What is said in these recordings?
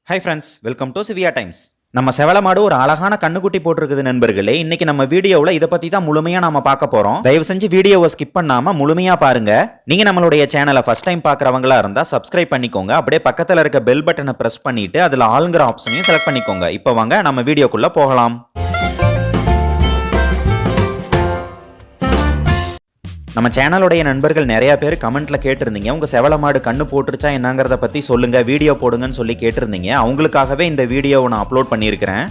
Hi friends, welcome to சிவியா times. நம்ம செவல மாடு ஒரு அழகான கண்ணுக்குட்டி போட்டிருக்குது நண்பர்களே. இன்னைக்கு நம்ம வீடியோவில் இதை பத்தி தான் முழுமையா நாம பார்க்க போறோம். தயவு செஞ்சு வீடியோவை ஸ்கிப் பண்ணாம முழுமையா பாருங்க. நீங்க நம்மளுடைய சேனலை ஃபர்ஸ்ட் டைம் பார்க்கறவங்களா இருந்தா சப்ஸ்கிரைப் பண்ணிக்கோங்க. அப்படியே பக்கத்துல இருக்க பெல் பட்டனை பிரஸ் பண்ணிட்டு அதுல ஆளுங்கிற ஆப்ஷனையும் செலக்ட் பண்ணிக்கோங்க. இப்போ வாங்க நம்ம வீடியோக்குள்ள போகலாம். நம்ம சேனலுடைய நண்பர்கள் நிறைய பேர் கமெண்ட்ல கேட்டிருந்தீங்க, உங்க செவல மாடு கண்ணு போட்டுருச்சா என்னங்கிறத பத்தி சொல்லுங்க, வீடியோ போடுங்கன்னு சொல்லி கேட்டிருந்தீங்க. அவங்களுக்காகவே இந்த வீடியோவை நான் அப்லோட் பண்ணியிருக்கிறேன்.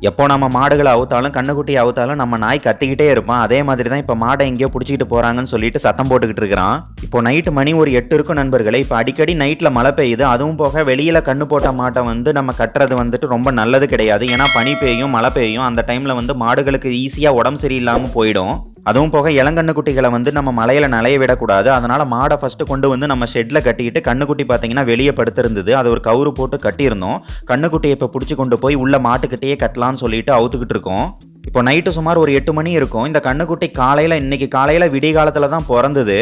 எப்போ நம்ம மாடுகளை அவுத்தாலும் கண்ணுக்குட்டி அவுத்தாலும் நம்ம நாய் கத்திக்கிட்டே இருப்பான். அதே மாதிரி தான் இப்போ மாடை எங்கேயோ பிடிச்சிக்கிட்டு போறாங்கன்னு சொல்லிட்டு சத்தம் போட்டுக்கிட்டு இருக்கிறான். இப்போ நைட்டு மணி ஒரு 8 இருக்கும் நண்பர்களே. இப்போ அடிக்கடி நைட்டில் மழை பெய்யுது. அதுவும் போக வெளியில் கண்ணு போட்ட மாட்டை நம்ம கட்டுறது ரொம்ப நல்லது கிடையாது. ஏன்னா பனி பெய்யும், மழை பெய்யும். அந்த டைமில் மாடுகளுக்கு ஈஸியாக உடம்பு சரியில்லாமல் போயிடும். அதுவும் போக இளங்கண்ணு குட்டிகளை நம்ம மலையில நலைய விடக்கூடாது. அதனால மாடை ஃபர்ஸ்ட் கொண்டு நம்ம ஷெட்ல கட்டிக்கிட்டு கண்ணுக்குட்டி பார்த்தீங்கன்னா வெளியே படுத்திருந்தது. அது ஒரு கவுரு போட்டு கட்டியிருந்தோம். கண்ணுக்குட்டியை இப்போ பிடிச்சி கொண்டு போய் உள்ள மாட்டுக்கிட்டேயே கட்டலாம்னு சொல்லிட்டு அவுத்துக்கிட்டு இருக்கோம். இப்போ நைட்டு சுமார் ஒரு 8 மணி இருக்கும். இந்த கண்ணுக்குட்டி இன்னைக்கு காலையில விடிய காலத்துல தான் பிறந்தது.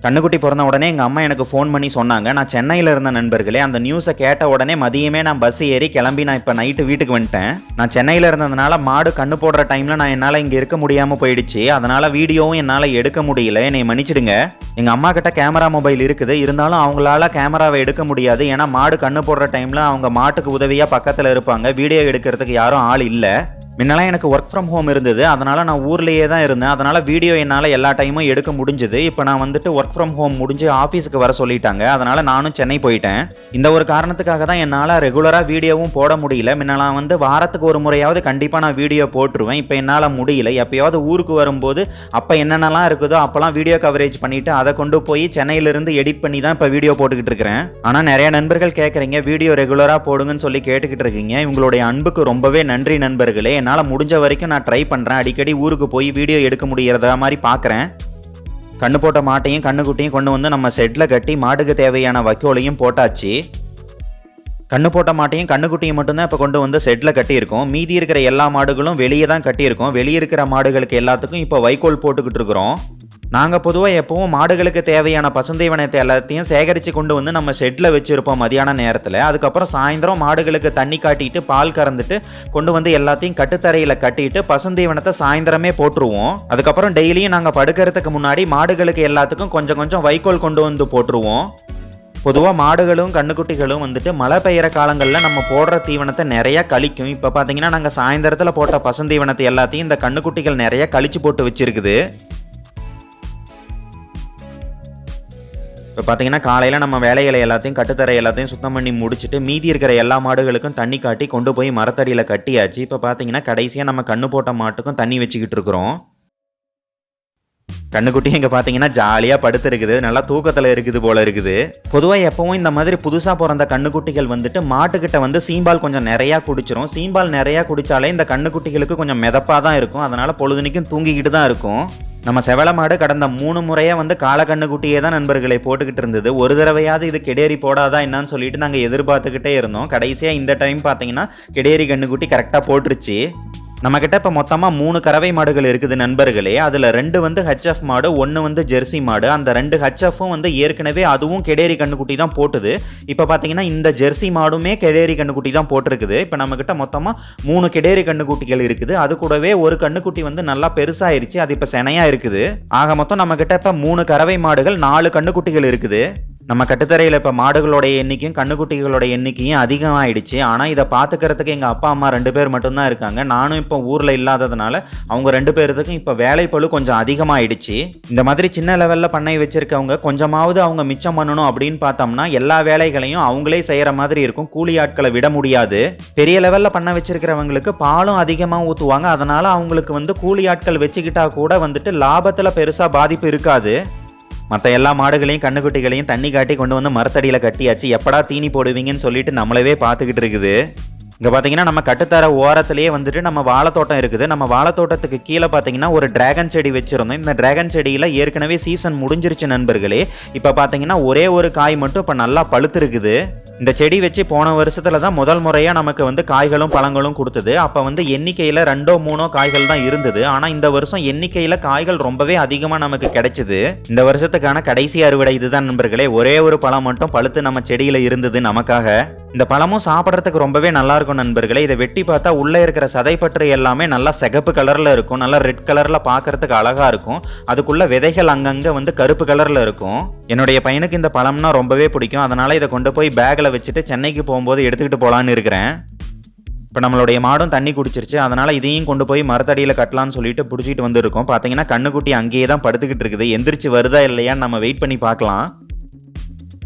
கண்ணுக்குட்டி பிறந்த உடனே எங்கள் அம்மா எனக்கு ஃபோன் பண்ணி சொன்னாங்க. நான் சென்னையில் இருந்த நண்பர்களே. அந்த நியூஸை கேட்ட உடனே மதியமே நான் பஸ் ஏறி கிளம்பி நான் இப்போ நைட்டு வீட்டுக்கு வந்துட்டேன். நான் சென்னையில் இருந்ததுனால மாடு கண்ணு போடுற டைமில் நான் என்னால் இங்கே இருக்க முடியாமல் போயிடுச்சு. அதனால் வீடியோவும் என்னால் எடுக்க முடியல. என்னை மன்னிச்சிடுங்க. எங்கள் அம்மா கிட்ட கேமரா மொபைல் இருக்குது, இருந்தாலும் அவங்களால கேமராவை எடுக்க முடியாது. ஏன்னா மாடு கண்ணு போடுற டைமில் அவங்க மாட்டுக்கு உதவியாக பக்கத்தில் இருப்பாங்க. வீடியோ எடுக்கிறதுக்கு யாரும் ஆள் இல்லை. முன்னெல்லாம் எனக்கு ஒர்க் ஃப்ரம் ஹோம் இருந்தது. அதனால் நான் ஊர்லேயே தான் இருந்தேன். அதனால் வீடியோ என்னால் எல்லா டைமும் எடுக்க முடிஞ்சுது. இப்போ நான் ஒர்க் ஃப்ரம் ஹோம் முடிஞ்சு ஆஃபீஸுக்கு வர சொல்லிட்டாங்க. அதனால் நானும் சென்னை போயிட்டேன். இந்த ஒரு காரணத்துக்காக தான் என்னால் ரெகுலராக வீடியோவும் போட முடியல. முன்னெல்லாம் வாரத்துக்கு ஒரு முறையாவது கண்டிப்பாக நான் வீடியோ போட்டுருவேன். இப்போ என்னால் முடியல. எப்போயாவது ஊருக்கு வரும்போது அப்போ என்னென்னலாம் இருக்குதோ அப்போலாம் வீடியோ கவரேஜ் பண்ணிவிட்டு அதை கொண்டு போய் சென்னையிலிருந்து எடிட் பண்ணி தான் இப்போ வீடியோ போட்டுக்கிட்டு இருக்கிறேன். ஆனால் நிறைய நண்பர்கள் கேட்குறீங்க, வீடியோ ரெகுலராக போடுங்கன்னு சொல்லி கேட்டுக்கிட்டு இருக்கீங்க. இவங்களுடைய அன்புக்கு ரொம்பவே நன்றி நண்பர்களே. என்னால் முடிஞ்ச வரைக்கும் நான் ட்ரை பண்ணுறேன். அடிக்கடி ஊருக்கு போய் வீடியோ எடுக்க முடியறதா மாதிரி பார்க்குறேன். கண்ணு போட்ட மாட்டையும் கண்ணுக்குட்டியும் கொண்டு நம்ம ஷெட்டில் கட்டி மாட்டுக்கு தேவையான வைக்கோலையும் போட்டாச்சு. கண்ணு போட்ட மாட்டையும் கண்ணுக்குட்டியும் மட்டும்தான் இப்போ கொண்டு ஷெட்டில் கட்டியிருக்கோம். மீதி இருக்கிற எல்லா மாடுகளும் வெளியே தான் கட்டியிருக்கோம். வெளியே இருக்கிற மாடுகளுக்கு எல்லாத்துக்கும் இப்போ வைக்கோல் போட்டுக்கிட்டு இருக்கிறோம். நாங்கள் பொதுவாக எப்பவும் மாடுகளுக்கு தேவையான பசுந்தீவனத்தை எல்லாத்தையும் சேகரித்து கொண்டு நம்ம ஷெட்டில் வச்சுருப்போம் மதியான நேரத்தில். அதுக்கப்புறம் சாயந்தரம் மாடுகளுக்கு தண்ணி காட்டிட்டு பால் கறந்துட்டு கொண்டு எல்லாத்தையும் கட்டுத்தரையில் கட்டிட்டு பசுந்தீவனத்தை சாயந்தரமே போட்டுருவோம். அதுக்கப்புறம் டெய்லியும் நாங்கள் படுக்கிறதுக்கு முன்னாடி மாடுகளுக்கு எல்லாத்துக்கும் கொஞ்சம் கொஞ்சம் வைக்கோல் கொண்டு போட்டுருவோம். பொதுவாக மாடுகளும் கண்ணுக்குட்டிகளும் மழை பெய்கிற காலங்களில் நம்ம போடுற தீவனத்தை நிறையா கழிக்கும். இப்போ பார்த்தீங்கன்னா நாங்கள் சாயந்தரத்தில் போட்ட பசுந்தீவனத்தை எல்லாத்தையும் இந்த கண்ணுக்குட்டிகள் நிறையா கழிச்சு போட்டு வச்சிருக்குது. இப்போ பார்த்தீங்கன்னா காலையில் நம்ம வேலைகளை எல்லாத்தையும் கட்டுத்தரை எல்லாத்தையும் சுத்தம் பண்ணி முடிச்சுட்டு மீதி இருக்கிற எல்லா மாடுகளுக்கும் தண்ணி காட்டி கொண்டு போய் மரத்தடியில் கட்டியாச்சு. இப்போ பார்த்தீங்கன்னா கடைசியாக நம்ம கண்ணு போட்ட மாட்டுக்கும் தண்ணி வச்சுக்கிட்டு இருக்கிறோம். கண்ணுக்குட்டி இங்கே பார்த்தீங்கன்னா ஜாலியாக படுத்துருக்குது, நல்லா தூக்கத்தில் இருக்குது போல இருக்குது. பொதுவாக எப்பவும் இந்த மாதிரி புதுசாக பிறந்த கண்ணுக்குட்டிகள் மாட்டுக்கிட்ட சீம்பால் கொஞ்சம் நிறையா குடிச்சிரும். சீம்பால் நிறையா குடித்தாலே இந்த கண்ணுக்குட்டிகளுக்கு கொஞ்சம் மிதப்பாக தான் இருக்கும். அதனால் பொழுதுனிக்கும் தூங்கிக்கிட்டு தான் இருக்கும். நம்ம செவல மாடு கடந்த 3 முறையாக கால கண்ணுக்குட்டியே தான் நண்பர்களை போட்டுக்கிட்டு இருந்தது. ஒரு தடவையாவது இது கெடேரி போடாதா என்னன்னு சொல்லிட்டு நாங்கள் எதிர்பார்த்துக்கிட்டே இருந்தோம். கடைசியாக இந்த டைம் பார்த்தீங்கன்னா கெடேரி கண்ணுக்குட்டி கரெக்டாக போட்டுருச்சு. நம்மக்கிட்ட இப்போ மொத்தமாக 3 கறவை மாடுகள் இருக்குது நண்பர்களே. அதில் 2 ஹெச்எஃப் மாடு, 1 ஜெர்சி மாடு. அந்த 2 ஹெச்எஃப்பும் ஏற்கனவே அதுவும் கெடேரி கண்ணுக்குட்டி தான் போட்டுது. இப்போ பார்த்தீங்கன்னா இந்த ஜெர்சி மாடுமே கெடேரி கண்ணுக்குட்டி தான் போட்டிருக்குது. இப்போ நம்மக்கிட்ட மொத்தமாக 3 கெடேரி கண்ணுக்குட்டிகள் இருக்குது. அது கூடவே ஒரு கண்ணுக்குட்டி நல்லா பெருசாகிருச்சு. அது இப்போ செனையாக இருக்குது. ஆக மொத்தம் நம்மக்கிட்ட இப்போ 3 கறவை மாடுகள், 4 கண்ணுக்குட்டிகள் இருக்குது. நம்ம கட்டுத்தரையில் இப்போ மாடுகளோட எண்ணிக்கையும் கண்ணுக்குட்டிகளோட எண்ணிக்கையும் அதிகமாகிடுச்சு. ஆனால் இதை பார்த்துக்கிறதுக்கு எங்கள் அப்பா அம்மா 2 பேர் மட்டும்தான் இருக்காங்க. நானும் இப்போ ஊரில் இல்லாததுனால அவங்க 2 பேர்த்துக்கும் இப்போ வேலைப்பளு கொஞ்சம் அதிகமாகிடுச்சு. இந்த மாதிரி சின்ன லெவலில் பண்ணை வச்சுருக்கவங்க கொஞ்சமாவது அவங்க மிச்சம் பண்ணணும் அப்படின்னு பார்த்தோம்னா எல்லா வேலைகளையும் அவங்களே செய்கிற மாதிரி இருக்கும். கூலி ஆட்களை விட முடியாது. பெரிய லெவலில் பண்ண வச்சுருக்கிறவங்களுக்கு பாலும் அதிகமாக ஊற்றுவாங்க. அதனால் அவங்களுக்கு கூலி ஆட்கள் வச்சுக்கிட்டா கூட லாபத்தில் பெருசாக பாதிப்பு இருக்காது. மற்ற எல்லா மாடுகளையும் கண்ணுக்குட்டிகளையும் தண்ணி காட்டி கொண்டு மரத்தடியில் கட்டியாச்சு. எப்படா தீனி போடுவீங்கன்னு சொல்லிட்டு நம்மளவே பார்த்துக்கிட்டு இருக்குது. இங்க பாத்தீங்கன்னா நம்ம கட்டுத்தர ஓரத்திலேயே வந்துட்டு நம்ம வாழைத்தோட்டம் இருக்குது. நம்ம வாழைத்தோட்டத்துக்கு கீழே பாத்தீங்கன்னா ஒரு டிராகன் செடி வச்சிருந்தோம். இந்த டிராகன் செடியில ஏற்கனவே சீசன் முடிஞ்சிருச்சு நண்பர்களே. இப்ப பாத்தீங்கன்னா ஒரே ஒரு காய் மட்டும் இப்ப நல்லா பழுத்து இருக்குது. இந்த செடி வச்சு போன வருஷத்துல தான் முதல் முறையா நமக்கு வந்து காய்களும் பழங்களும் கொடுத்தது. அப்ப வந்து எண்ணிக்கையில 2-3 காய்கள் தான் இருந்தது. ஆனா இந்த வருஷம் எண்ணிக்கையில காய்கள் ரொம்பவே அதிகமா நமக்கு கிடைச்சது. இந்த வருஷத்துக்கான கடைசி அறுவடை இதுதான் நண்பர்களே. ஒரே ஒரு பழம் மட்டும் பழுத்து நம்ம செடியில இருந்தது நமக்காக. இந்த பழமும் சாப்பிட்றதுக்கு ரொம்பவே நல்லா இருக்கும் நண்பர்களே. இதை வெட்டி பார்த்தா உள்ள இருக்கிற சதைப்பற்று எல்லாமே நல்லா சிகப்பு கலர்ல இருக்கும், நல்லா ரெட் கலர்ல பார்க்கறதுக்கு அழகா இருக்கும். அதுக்குள்ள விதைகள் அங்கங்க வந்து கருப்பு கலர்ல இருக்கும். என்னுடைய பையனுக்கு இந்த பழம்னா ரொம்பவே பிடிக்கும். அதனால இதை கொண்டு போய் பேக்ல வச்சுட்டு சென்னைக்கு போகும்போது எடுத்துக்கிட்டு போலான்னு இருக்கிறேன். இப்போ நம்மளுடைய மாடும் தண்ணி குடிச்சிருச்சு. அதனால இதையும் கொண்டு போய் மரத்தடியில் கட்டலான்னு சொல்லிட்டு பிடிச்சிட்டு வந்துருக்கோம். பார்த்தீங்கன்னா கண்ணுக்குட்டி அங்கேயே தான் படுத்துக்கிட்டு இருக்குது. எந்திரிச்சு வருதா இல்லையான்னு நம்ம வெயிட் பண்ணி பார்க்கலாம்.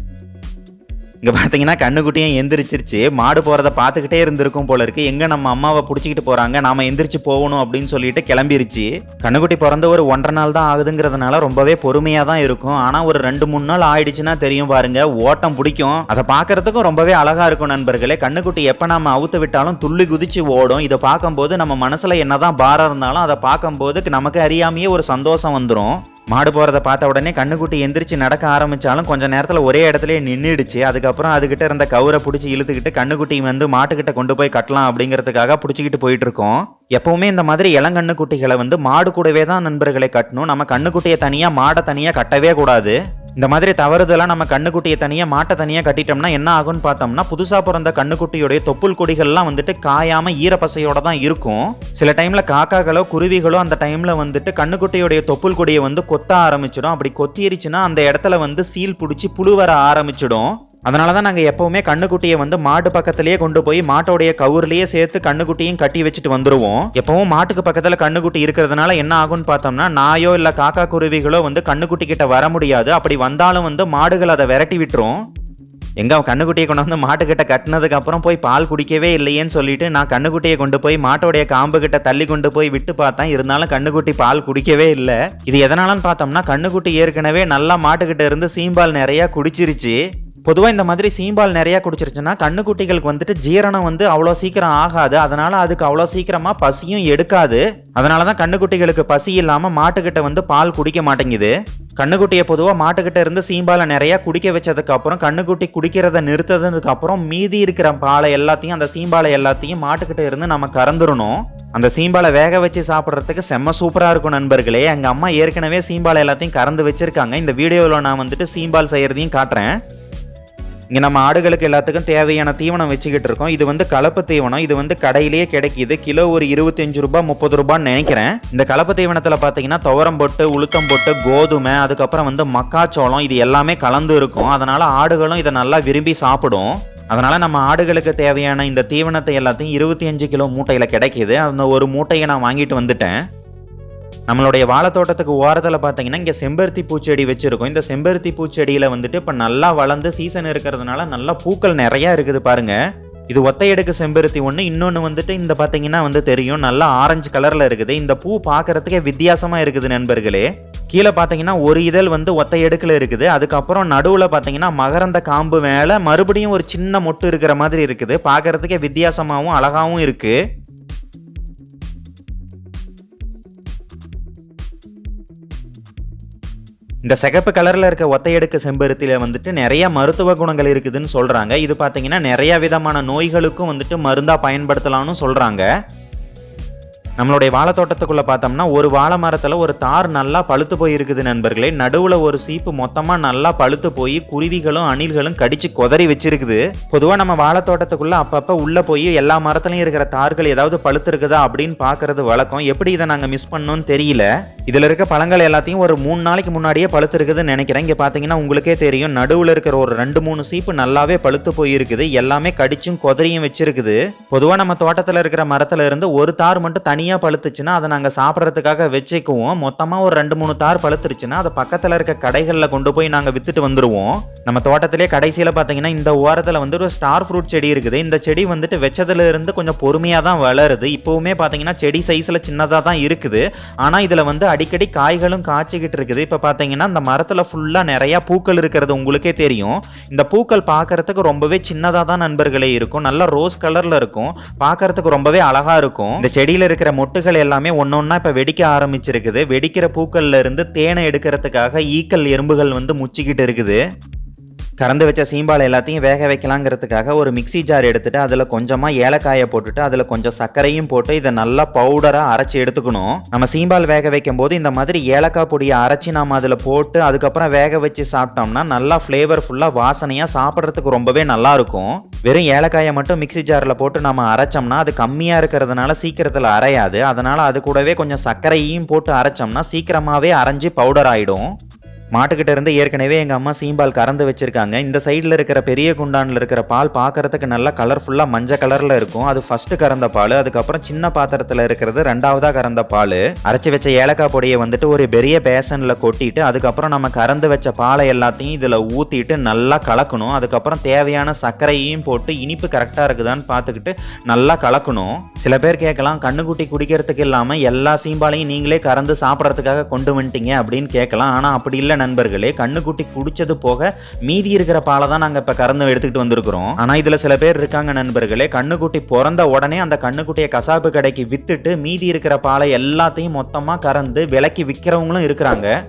இங்கே பார்த்தீங்கன்னா கண்ணுக்குட்டியும் எந்திரிச்சிருச்சு. மாடு போகிறத பார்த்துக்கிட்டே இருந்திருக்கும் போல இருக்கு. எங்கே நம்ம அம்மாவை பிடிச்சிக்கிட்டு போகிறாங்க, நாம எந்திரிச்சு போகணும் அப்படின்னு சொல்லிட்டு கிளம்பிருச்சு. கண்ணுக்குட்டி பிறந்த ஒரு 1.5 நாள் தான் ஆகுதுங்கிறதுனால ரொம்பவே பொறுமையாக தான் இருக்கும். ஆனால் ஒரு 2-3 நாள் ஆயிடுச்சுன்னா தெரியும் பாருங்க, ஓட்டம் பிடிக்கும். அதை பார்க்கறதுக்கும் ரொம்பவே அழகா இருக்கும் நண்பர்களே. கண்ணுக்குட்டி எப்போ நம்ம அவுத்து விட்டாலும் துள்ளி குதிச்சு ஓடும். இதை பார்க்கும்போது நம்ம மனசுல என்னதான் பாரம் இருந்தாலும் அதை பார்க்கும்போது நமக்கு அறியாமையே ஒரு சந்தோஷம் வந்துடும். மாடு போகிறத பார்த்த உடனே கண்ணுக்குட்டி எந்திரிச்சு நடக்க ஆரம்பிச்சாலும் கொஞ்ச நேரத்தில் ஒரே இடத்துலயே நின்றுடுச்சு. அதுக்கப்புறம் அதுகிட்ட இருந்த கவுரை பிடிச்சி இழுத்துக்கிட்டு கண்ணுக்குட்டி வந்து மாட்டுக்கிட்ட கொண்டு போய் கட்டலாம் அப்படிங்கிறதுக்காக பிடிச்சிக்கிட்டு போயிட்டு இருக்கோம். எப்பவுமே இந்த மாதிரி இளங்கண்ணுக்குட்டிகளை வந்து மாடு கூடவே தான் நண்பர்களை கட்டணும். நம்ம கண்ணுக்குட்டியை தனியாக மாடை தனியாக கட்டவே கூடாது. இந்த மாதிரி தவறுதெல்லாம் நம்ம கண்ணுக்குட்டியை தனியாக மாட்டை தனியாக கட்டிட்டோம்னா என்ன ஆகும்னு பார்த்தோம்னா, புதுசாக பிறந்த கண்ணுக்குட்டியோடைய தொப்புள் கொடிகள்லாம் வந்துட்டு காயாமல் ஈரப்பசையோட தான் இருக்கும். சில டைமில் காக்காக்களோ குருவிகளோ அந்த டைமில் வந்துட்டு கண்ணுக்குட்டியோடைய தொப்புள் கொடியை வந்து கொத்த ஆரம்பிச்சிடும். அப்படி கொத்திருச்சுன்னா அந்த இடத்துல வந்து சீல் பிடிச்சி புழு வர ஆரம்பிச்சிடும். அதனால தான் நாங்கள் எப்போவுமே கண்ணுக்குட்டியை வந்து மாட்டு பக்கத்திலேயே கொண்டு போய் மாட்டோடைய கவுர்லேயே சேர்த்து கண்ணுக்குட்டியும் கட்டி வச்சுட்டு வந்துடுவோம். எப்பவும் மாட்டுக்கு பக்கத்தில் கண்ணுக்குட்டி இருக்கிறதுனால என்ன ஆகும்னு பார்த்தோம்னா, நாயோ இல்லை காக்கா குருவிகளோ வந்து கண்ணுக்குட்டி கிட்ட வர முடியாது. அப்படி வந்தாலும் வந்து மாடுகள் அதை விரட்டி விட்டுரும். எங்க கண்ணுக்குட்டியை கொண்டு வந்து மாட்டுக்கிட்ட கட்டினதுக்கு அப்புறம் போய் பால் குடிக்கவே இல்லையேன்னு சொல்லிட்டு நான் கண்ணுக்குட்டியை கொண்டு போய் மாட்டோடைய காம்பு கிட்ட தள்ளி கொண்டு போய் விட்டு பார்த்தேன். இருந்தாலும் கண்ணுக்குட்டி பால் குடிக்கவே இல்லை. இது எதனாலன்னு பார்த்தோம்னா, கண்ணுக்குட்டி ஏற்கனவே நல்லா மாட்டுக்கிட்ட இருந்து சீம்பால் நிறைய குடிச்சிருச்சு. பொதுவாக இந்த மாதிரி சீம்பால் நிறையா குடிச்சிருச்சுன்னா கண்ணுக்குட்டிகளுக்கு வந்துட்டு ஜீரணம் வந்து அவ்வளோ சீக்கிரம் ஆகாது. அதனால அதுக்கு அவ்வளோ சீக்கிரமாக பசியும் எடுக்காது. அதனால தான் கண்ணுக்குட்டிகளுக்கு பசி இல்லாமல் மாட்டுக்கிட்ட வந்து பால் குடிக்க மாட்டேங்குது. கண்ணுக்குட்டியை பொதுவாக மாட்டுக்கிட்ட இருந்து சீம்பாலை நிறையா குடிக்க வச்சதுக்கு அப்புறம் கண்ணுக்குட்டி குடிக்கிறத நிறுத்ததுக்கு அப்புறம் மீதி இருக்கிற பாலை எல்லாத்தையும், அந்த சீம்பாலை எல்லாத்தையும் மாட்டுக்கிட்ட இருந்து நம்ம கறந்துடணும். அந்த சீம்பாலை வேக வச்சு சாப்பிட்றதுக்கு செம்ம சூப்பராக இருக்கும் நண்பர்களே. எங்கள் அம்மா ஏற்கனவே சீம்பாலை எல்லாத்தையும் கறந்து வச்சிருக்காங்க. இந்த வீடியோவில் நான் வந்துட்டு சீம்பால் செய்கிறதையும் காட்டுறேன். இங்கே நம்ம ஆடுகளுக்கு எல்லாத்துக்கும் தேவையான தீவனம் வச்சுக்கிட்டு இருக்கோம். இது வந்து கலப்பு தீவனம். இது வந்து கடையிலேயே கிடைக்கிது. கிலோ ஒரு 25 ரூபாய் 30 ரூபான்னு நினைக்கிறேன். இந்த கலப்பு தீவனத்தில் பார்த்தீங்கன்னா துவரம் போட்டு, உளுத்தம் போட்டு, கோதுமை, அதுக்கப்புறம் வந்து மக்காச்சோளம், இது எல்லாமே கலந்து இருக்கும். அதனால ஆடுகளும் இதை நல்லா விரும்பி சாப்பிடும். அதனால நம்ம ஆடுகளுக்கு தேவையான இந்த தீவனத்தை எல்லாத்தையும் 25 கிலோ மூட்டையில் கிடைக்கிது. அந்த ஒரு மூட்டையை நான் வாங்கிட்டு வந்துட்டேன். நம்மளுடைய வாழைத்தோட்டத்துக்கு ஓரத்தில் பார்த்தீங்கன்னா இங்கே செம்பருத்தி பூச்செடி வச்சுருக்கோம். இந்த செம்பருத்தி பூச்செடியில் வந்துட்டு இப்போ நல்லா வளர்ந்து சீசன் இருக்கிறதுனால நல்லா பூக்கள் நிறையா இருக்குது பாருங்க. இது ஒத்தையடுக்கு செம்பருத்தி ஒன்று. இன்னொன்று வந்துட்டு இந்த பார்த்தீங்கன்னா வந்து தெரியும், நல்லா ஆரஞ்சு கலரில் இருக்குது. இந்த பூ பார்க்கறதுக்கே வித்தியாசமாக இருக்குது நண்பர்களே. கீழே பார்த்தீங்கன்னா ஒரு இதழ் வந்து ஒத்தையடுக்கில் இருக்குது. அதுக்கப்புறம் நடுவில் பார்த்தீங்கன்னா மகரந்த காம்பு மேலே மறுபடியும் ஒரு சின்ன மொட்டு இருக்கிற மாதிரி இருக்குது. பார்க்கறதுக்கே வித்தியாசமாகவும் அழகாகவும் இருக்குது. இந்த சிகப்பு கலரில் இருக்க ஒத்தையடுக்கு செம்பருத்தியில் வந்துட்டு நிறைய மருத்துவ குணங்கள் இருக்குதுன்னு சொல்கிறாங்க. இது பார்த்தீங்கன்னா நிறைய விதமான நோய்களுக்கும் வந்துட்டு மருந்தாக பயன்படுத்தலாம்னு சொல்கிறாங்க. நம்மளுடைய வாழைத்தோட்டத்துக்குள்ளே பார்த்தோம்னா ஒரு வாழை மரத்தில் ஒரு தார் நல்லா பழுத்து போய் இருக்குது நண்பர்களே. நடுவில் ஒரு சீப்பு மொத்தமாக நல்லா பழுத்து போய் குருவிகளும் அணில்களும் கடிச்சு கொதறி வச்சிருக்குது. பொதுவாக நம்ம வாழைத்தோட்டத்துக்குள்ளே அப்பப்போ உள்ளே போய் எல்லா மரத்துலையும் இருக்கிற தார்கள் ஏதாவது பழுத்து இருக்குதா அப்படின்னு பார்க்கறது வழக்கம். எப்படி இதை நாங்கள் மிஸ் பண்ணோன்னு தெரியல. இதில் இருக்க பழங்கள் எல்லாத்தையும் ஒரு 3 நாளைக்கு முன்னாடியே பழுத்து இருக்குதுன்னு நினைக்கிறேன். இங்கே பார்த்தீங்கன்னா உங்களுக்கே தெரியும், நடுவில் இருக்கிற ஒரு 2-3 சீப்பு நல்லாவே பழுத்து போயிருக்குது. எல்லாமே கடிச்சும் கொதறியும் வச்சிருக்குது. பொதுவாக நம்ம தோட்டத்தில் இருக்கிற மரத்தில் இருந்து ஒரு தார் மட்டும் தனியாக பழுத்துச்சுன்னா அதை நாங்கள் சாப்பிட்றதுக்காக வச்சுக்குவோம். மொத்தமாக ஒரு 2-3 தார் பழுத்துருச்சுன்னா அதை பக்கத்தில் இருக்க கடைகளில் கொண்டு போய் நாங்கள் வித்துட்டு வந்துடுவோம். நம்ம தோட்டத்திலே கடைசியில் பார்த்தீங்கன்னா இந்த ஓரத்தில் வந்து ஒரு ஸ்டார் ஃப்ரூட் செடி இருக்குது. இந்த செடி வந்துட்டு வச்சதுல இருந்து கொஞ்சம் பொறுமையாக தான் வளருது. இப்போவுமே பார்த்தீங்கன்னா செடி சைஸில் சின்னதாக தான் இருக்குது. ஆனால் இதில் வந்து அடிக்கடி காய்களும் காய்ச்சிக்கிட்டு இருக்குது. இப்போ பார்த்தீங்கன்னா இந்த மரத்தில் ஃபுல்லாக நிறையா பூக்கள் இருக்கிறது உங்களுக்கே தெரியும். இந்த பூக்கள் பார்க்கறதுக்கு ரொம்பவே சின்னதாக தான் நண்பர்களே இருக்கும். நல்லா ரோஸ் கலரில் இருக்கும். பார்க்கறதுக்கு ரொம்பவே அழகாக இருக்கும். இந்த செடியில் இருக்கிற மொட்டுகள் எல்லாமே ஒன்னொன்னா இப்போ வெடிக்க ஆரம்பிச்சிருக்குது. வெடிக்கிற பூக்கள்ல இருந்து தேனை எடுக்கிறதுக்காக ஈக்கள் எறும்புகள் வந்து முச்சிக்கிட்டு இருக்குது. கறந்து வச்ச சீம்பால் எல்லாத்தையும் வேக வைக்கலாங்கிறதுக்காக ஒரு மிக்சி ஜார் எடுத்துட்டு அதில் கொஞ்சமாக ஏலக்காயை போட்டுட்டு அதில் கொஞ்சம் சர்க்கரையும் போட்டு இதை நல்லா பவுடராக அரைச்சி எடுத்துக்கணும். நம்ம சீம்பால் வேக வைக்கும் போது இந்த மாதிரி ஏலக்காய் பொடியை அரைச்சி நம்ம அதில் போட்டு அதுக்கப்புறம் வேக வச்சு சாப்பிட்டோம்னா நல்லா ஃப்ளேவர்ஃபுல்லாக வாசனையாக சாப்பிட்றதுக்கு ரொம்பவே நல்லா இருக்கும். வெறும் ஏலக்காயை மட்டும் மிக்சி ஜாரில் போட்டு நம்ம அரைச்சோம்னா அது கம்மியாக இருக்கிறதுனால சீக்கிரத்தில் அரையாது. அதனால் அது கூடவே கொஞ்சம் சர்க்கரையும் போட்டு அரைச்சோம்னா சீக்கிரமாகவே அரைஞ்சி பவுடர் ஆகிடும். மாட்டுக்கிட்ட இருந்து ஏற்கனவே எங்கள் அம்மா சீம்பால் கறந்து வச்சுருக்காங்க. இந்த சைடில் இருக்கிற பெரிய குண்டானில் இருக்கிற பால் பார்க்குறதுக்கு நல்லா கலர்ஃபுல்லாக மஞ்சள் கலரில் இருக்கும். அது ஃபஸ்ட்டு கறந்த பால். அதுக்கப்புறம் சின்ன பாத்திரத்தில் இருக்கிறது ரெண்டாவதாக கறந்த பால். அரைச்சி வச்ச ஏலக்காய் பொடியை வந்துட்டு ஒரு பெரிய பேசனில் கொட்டிட்டு அதுக்கப்புறம் நம்ம கறந்து வச்ச பாலை எல்லாத்தையும் இதில் ஊற்றிட்டு நல்லா கலக்கணும். அதுக்கப்புறம் தேவையான சர்க்கரையும் போட்டு இனிப்பு கரெக்டாக இருக்குதான்னு பார்த்துக்கிட்டு நல்லா கலக்கணும். சில பேர் கேட்கலாம், கண்ணுக்குட்டி குடிக்கிறதுக்கு இல்லாமல் எல்லா சீம்பாலையும் நீங்களே கறந்து சாப்பிட்றதுக்காக கொண்டு வந்துட்டீங்க அப்படின்னு கேட்கலாம். ஆனால் அப்படி இல்லை நண்பர்களே. கண்ணுக்குட்டி குடிச்சது போக மீதி இருக்கிற பாலை தான் நாங்கள் இப்போ கறந்து எடுத்துக்கிட்டு வந்திருக்கிறோம். ஆனால் இதில் சில பேர் இருக்காங்க நண்பர்களே, கண்ணுக்குட்டி பிறந்த உடனே அந்த கண்ணுக்குட்டியை கசாப்பு கடைக்கு வித்துட்டு மீதி இருக்கிற பாலை எல்லாத்தையும் மொத்தமாக கறந்து விலைக்கு விற்கிறவங்களும் இருக்கிறாங்க.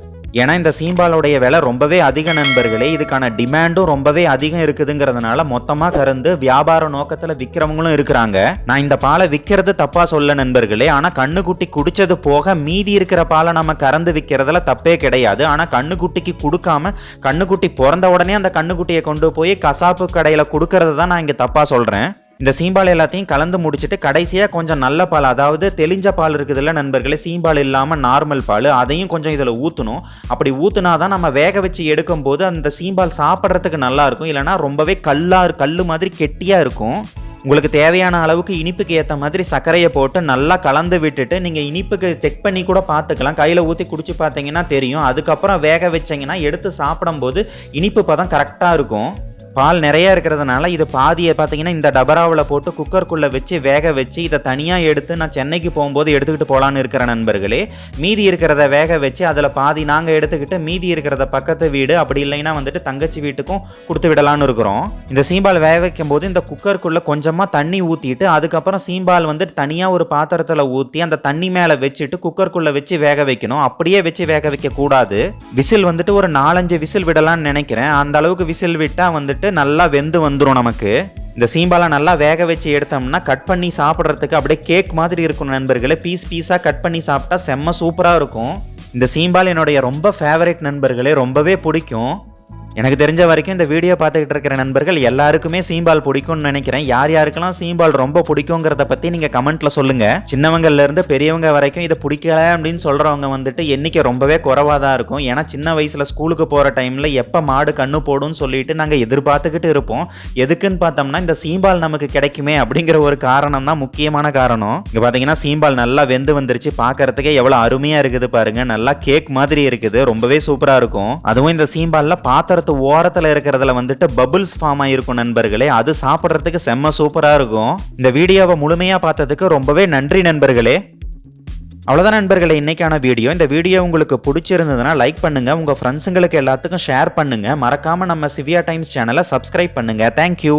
ஏன்னா இந்த சீம்பாலோடைய விலை ரொம்பவே அதிக நண்பர்களே. இதுக்கான டிமாண்டும் ரொம்பவே அதிகம் இருக்குதுங்கிறதுனால மொத்தமாக கறந்து வியாபார நோக்கத்தில் விற்கிறவங்களும் இருக்கிறாங்க. நான் இந்த பாலை விற்கிறது தப்பா சொல்ல நண்பர்களே. ஆனால் கண்ணுக்குட்டி குடிச்சது போக மீதி இருக்கிற பாலை நம்ம கறந்து விற்கிறதுல தப்பே கிடையாது. ஆனால் கண்ணுக்குட்டிக்கு கொடுக்காம கண்ணுக்குட்டி பிறந்த உடனே அந்த கண்ணுக்குட்டியை கொண்டு போய் கசாப்பு கடையில் கொடுக்கறது தான் நான் இங்கே தப்பா சொல்கிறேன். இந்த சீம்பால் எல்லாத்தையும் கலந்து முடிச்சுட்டு கடைசியாக கொஞ்சம் நல்ல பால், அதாவது தெளிஞ்ச பால் இருக்குதுல்ல நண்பர்களே, சீம்பால் இல்லாமல் நார்மல் பால், அதையும் கொஞ்சம் இதில் ஊற்றணும். அப்படி ஊற்றுனா தான் நம்ம வேக வச்சு எடுக்கும் போது அந்த சீம்பால் சாப்பிட்றதுக்கு நல்லா இருக்கும். இல்லைனா ரொம்பவே கல் மாதிரி கெட்டியாக இருக்கும். உங்களுக்கு தேவையான அளவுக்கு இனிப்புக்கு ஏற்ற மாதிரி சர்க்கரையை போட்டு நல்லா கலந்து விட்டுட்டு நீங்கள் இனிப்புக்கு செக் பண்ணி கூட பார்த்துக்கலாம். கையில் ஊற்றி குடிச்சு பார்த்தீங்கன்னா தெரியும். அதுக்கப்புறம் வேக வச்சிங்கன்னா எடுத்து சாப்பிடும்போது இனிப்பு பதம் கரெக்டாக இருக்கும். பால் நிறைய இருக்கிறதுனால இது பாதியை பார்த்தீங்கன்னா இந்த டபராவில் போட்டு குக்கருக்குள்ளே வச்சு வேக வச்சு இதை தனியாக எடுத்து நான் சென்னைக்கு போகும்போது எடுத்துக்கிட்டு போகலான்னு இருக்கிற நண்பர்களே. மீதி இருக்கிறத வேக வச்சு அதில் பாதி நாங்கள் எடுத்துக்கிட்டு மீதி இருக்கிறத பக்கத்து வீடு அப்படி இல்லைன்னா வந்துட்டு தங்கச்சி வீட்டுக்கும் கொடுத்து விடலான்னு இருக்கிறோம். இந்த சீம்பால் வேக வைக்கும் போது இந்த குக்கருக்குள்ளே கொஞ்சமாக தண்ணி ஊற்றிட்டு அதுக்கப்புறம் சீம்பால் வந்துட்டு தனியாக ஒரு பாத்திரத்தில் ஊற்றி அந்த தண்ணி மேலே வச்சுட்டு குக்கருக்குள்ளே வச்சு வேக வைக்கணும். அப்படியே வச்சு வேக வைக்கக்கூடாது. விசில் வந்துட்டு ஒரு 4-5 விசில் விடலான்னு நினைக்கிறேன். அந்த அளவுக்கு விசில் விட்டால் வந்துட்டு நல்லா வெந்து வந்துடும். நமக்கு இந்த சீம்பாலை நல்லா வேக வச்சு எடுத்தோம்னா கட் பண்ணி சாப்பிட்றதுக்கு அப்படியே கேக் மாதிரி இருக்கும் நண்பர்களே. பீஸாக கட் பண்ணி சாப்பிட்டா செம்ம சூப்பராக இருக்கும். இந்த சீம்பால் என்னுடைய ரொம்ப ஃபேவரட் நண்பர்களே, ரொம்பவே பிடிக்கும். எனக்கு தெரிஞ்ச வரைக்கும் இந்த வீடியோ பார்த்துக்கிட்டு இருக்கிற நண்பர்கள் எல்லாருக்குமே சீம்பால் பிடிக்கும்னு நினைக்கிறேன். யார் யாருக்கெல்லாம் சீம்பால் ரொம்ப பிடிக்குங்கிறத பற்றி நீங்கள் கமெண்ட்டில் சொல்லுங்கள். சின்னவங்கள்லேருந்து பெரியவங்க வரைக்கும் இதை பிடிக்கல அப்படின்னு சொல்கிறவங்க வந்துட்டு எண்ணிக்கை ரொம்பவே குறைவாக தான் இருக்கும். ஏன்னா சின்ன வயசில் ஸ்கூலுக்கு போகிற டைமில் எப்போ மாடு கண்ணு போடும்னு சொல்லிட்டு நாங்கள் எதிர்பார்த்துக்கிட்டு இருப்போம். எதுக்குன்னு பார்த்தோம்னா இந்த சீம்பால் நமக்கு கிடைக்குமே அப்படிங்கிற ஒரு காரணம் தான் முக்கியமான காரணம். இங்கே பார்த்தீங்கன்னா சீம்பால் நல்லா வெந்து வந்துருச்சு. பார்க்கறதுக்கே எவ்வளோ அருமையாக இருக்குது பாருங்கள். நல்லா கேக் மாதிரி இருக்குது. ரொம்பவே சூப்பராக இருக்கும். அதுவும் இந்த சீம்பாலில் பாத்திரத்து ஓரத்தில் இருக்கிறதுல வந்துட்டு பபிள்ஸ் ஃபார்ம் ஆகிருக்கும் நண்பர்களே. அது சாப்பிட்றதுக்கு செம்ம சூப்பராக இருக்கும். இந்த வீடியோவை முழுமையாக பார்த்ததுக்கு ரொம்பவே நன்றி நண்பர்களே. அவ்வளோதான் நண்பர்களே இன்னைக்கான வீடியோ. இந்த வீடியோ உங்களுக்கு பிடிச்சிருந்ததுன்னா லைக் பண்ணுங்கள். உங்கள் ஃப்ரெண்ட்ஸுங்களுக்கு எல்லாத்துக்கும் ஷேர் பண்ணுங்கள். மறக்காமல் நம்ம சிவியா டைம்ஸ் சேனலை சப்ஸ்கிரைப் பண்ணுங்கள். தேங்க்யூ.